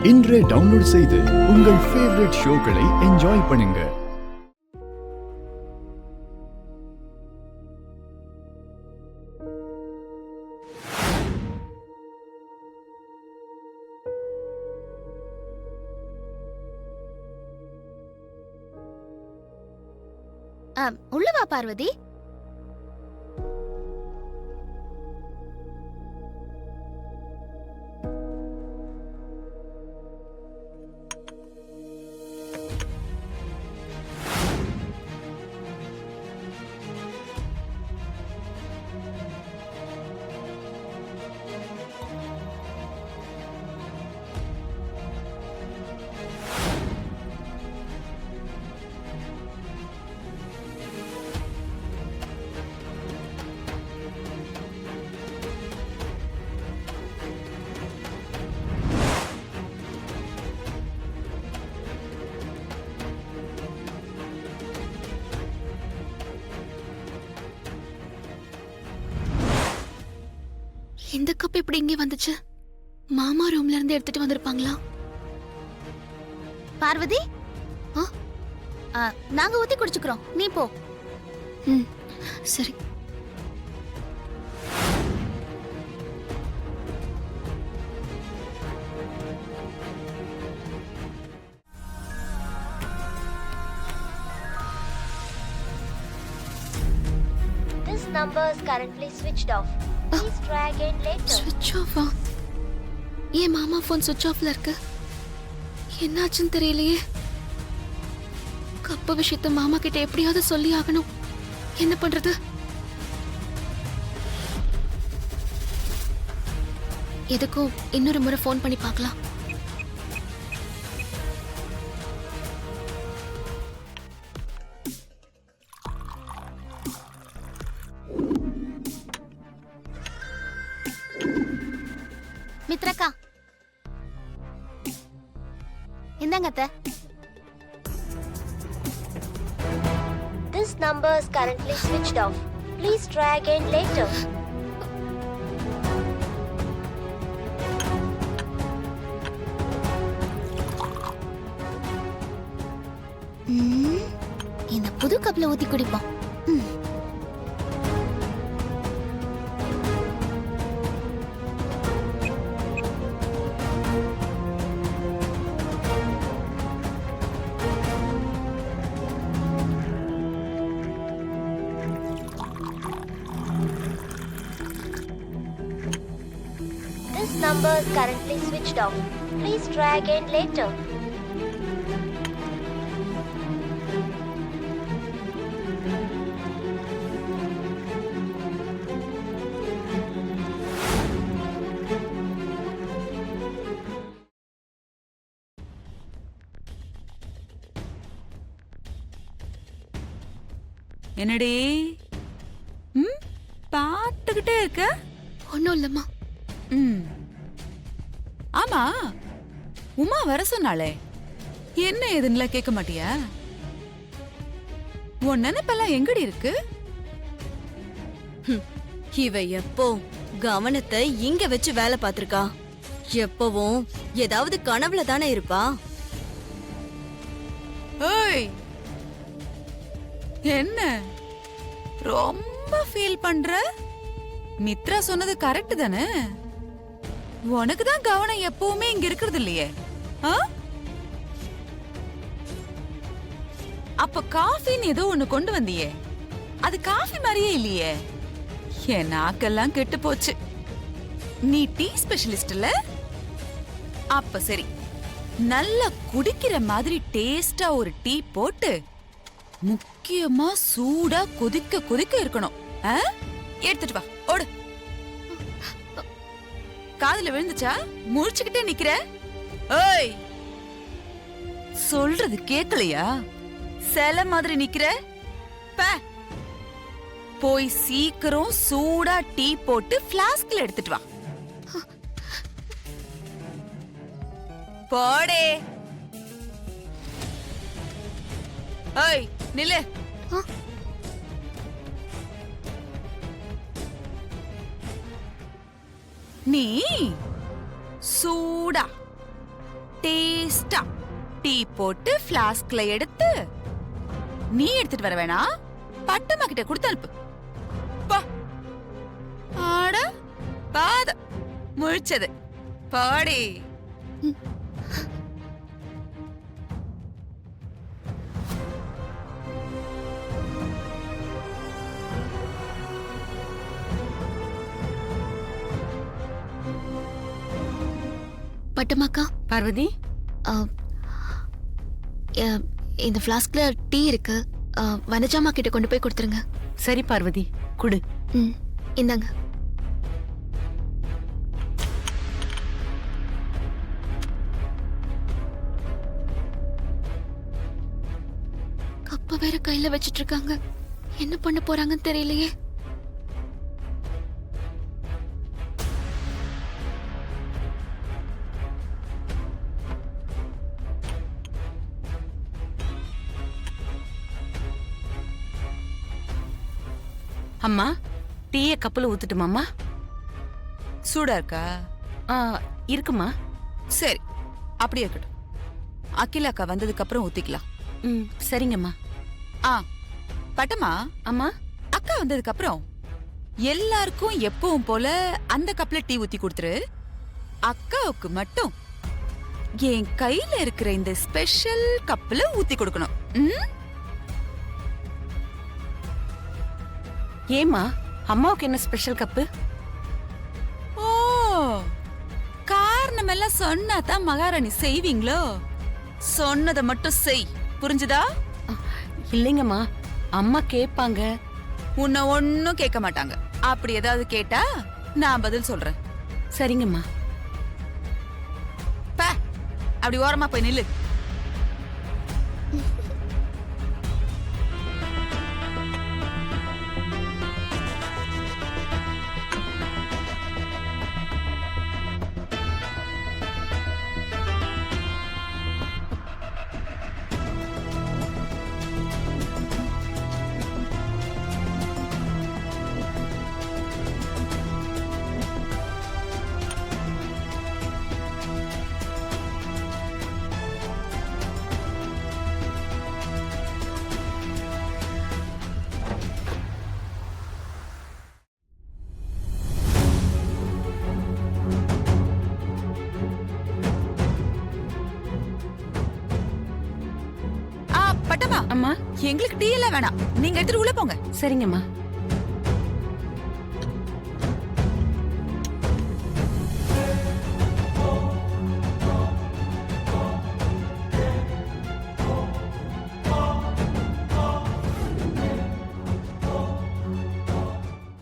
இன்றே டவுன்லோட் செய்து உங்கள் ஃபேவரட் ஷோக்களை என்ஜாய் பண்ணுங்க. உள்ள வா பார்வதி. இந்த கப் எப்படி இங்கே வந்துச்சு? மாமா ரூம்ல இருந்து எடுத்துட்டு வந்திருப்பாங்களா? பார்வதி, நாங்க ஊத்தி குடிச்சுக்கிறோம், நீ போ. சரி. This number is currently switched off. Please try again later. Switch off. ஏன் மாமா போன் switch offல இருக்கு? என்னாச்சுன்னு தெரியலையே. கப்ப விஷயத்தை மாமா கிட்ட எப்படியாவது சொல்லி ஆகணும். என்ன பண்றது? எதுக்கும் இன்னொரு முறை போன் பண்ணி பார்க்கலாம். மித்ரக்கா, இந்தாங்க அத்தை. This number is currently switched off. Please try again later. இந்த புது கப்ல ஊத்தி குடிப்போம். This number is currently switched off. Please try again later. என்னடி பாத்துக்கிட்டே இருக்க? ஒன்னும் இல்லம்மா. ஆமா, உமா வர சொன்னாளே, என்ன ஏதுன்னு கேட்க மாட்டியா? உன் நினைப்பெல்லாம் எங்கடி இருக்கு? இவ எப்போ கவனத்தை இங்க வச்சு வேலை பார்த்திருக்கா? எப்பவும் ஏதாவது கனவுல தானே இருப்பா. ஏய், என்ன ரொம்ப ஃபீல் பண்ற? மித்ரா சொன்னது கரெக்ட் தானே? உனக்கு தான் கவனம் எப்பவுமே இங்க இருக்கிறது இல்லையே. அப்ப காஃபின்னு ஏதோ ஒண்ணு கொண்டு வந்தியே, அது காஃபி மாதிரியே இல்லையே. என் நாக்கெல்லாம் கெட்டு போச்சு. நீ டீ ஸ்பெஷலிஸ்ட் இல்ல? அப்ப சரி, நல்லா குடிக்கிற மாதிரி டேஸ்டா ஒரு டீ போட்டு, முக்கியமா சூடா கொதிக்க கொதிக்க இருக்கணும். எடுத்துட்டு வா, ஓடு. காதுல விழுந்துச்சா? முழிச்சுக்கிட்டே நிக்கிற? ஏய், சொல்றது கேக்கலையா? சில மாதிரி நிக்கிற? போய் சீக்கிரம் சூடா டீ போட்டு பிளாஸ்க்ல எடுத்துட்டு வா. போடே. ஏய், நில்லு. நீ சூடா டேஸ்டா டீ போட்டு ஃப்ளாஸ்க்ல எடுத்து நீ எடுத்துட்டு வர வேணாம், பட்டம்மா கிட்ட கொடுத்து அனுப்பு. பா ஆட பாத முழிச்சது பாடி. பட்டமாக்கா, பார்வதி, இந்த ஃப்ளாஸ்க்ல டீ இருக்கு. வனஜாமா கிட்ட கொண்டு போய் கொடுத்துருங்க. சரி பார்வதி, குடு. ம், இந்தாங்க. கப்ப வேற கையில வச்சிட்டு இருக்காங்க. என்ன பண்ண போறாங்கன்னு தெரியலையே. அம்மா, டீயை கப்பல ஊத்துட்டுமாம்மா? சூடா இருக்கா? ஆ, இருக்குமா? சரி, அப்படியே இருக்கட்டும். அகிலாக்கா வந்ததுக்கு அப்புறம் ஊத்திக்கலாம். ம், சரிங்கம்மா. ஆ பட்டம்மா, அம்மா, அக்கா வந்ததுக்கு அப்புறம் எல்லாருக்கும் எப்பவும் போல அந்த கப்ல டீ ஊத்தி கொடுத்துரு. அக்காவுக்கு மட்டும் என் கையில இருக்கிற இந்த ஸ்பெஷல் கப்ல ஊத்தி கொடுக்கணும். ம்? ஏம்மா, அம்மாவுக்கு என்ன ஸ்பெஷல் கப்பு? ஓ, காரணம் எல்லாம் சொன்னா தான் மகாராணி செய்வீங்களோ? சொன்னதை மட்டும் செய், புரிஞ்சுதா? இல்லைங்கம்மா, அம்மா கேட்பாங்க. உன்னை ஒன்னும் கேட்க மாட்டாங்க. அப்படி ஏதாவது கேட்டா நான் பதில் சொல்றேன். சரிங்கம்மா. பே, அப்படி ஓரமா போய் நில்லு. பட்டமா, அம்மா, எங்களுக்கு டீ எல்லாம் வேணாம். நீங்க எடுத்துட்டு உள்ள போங்க. சரிங்கம்மா.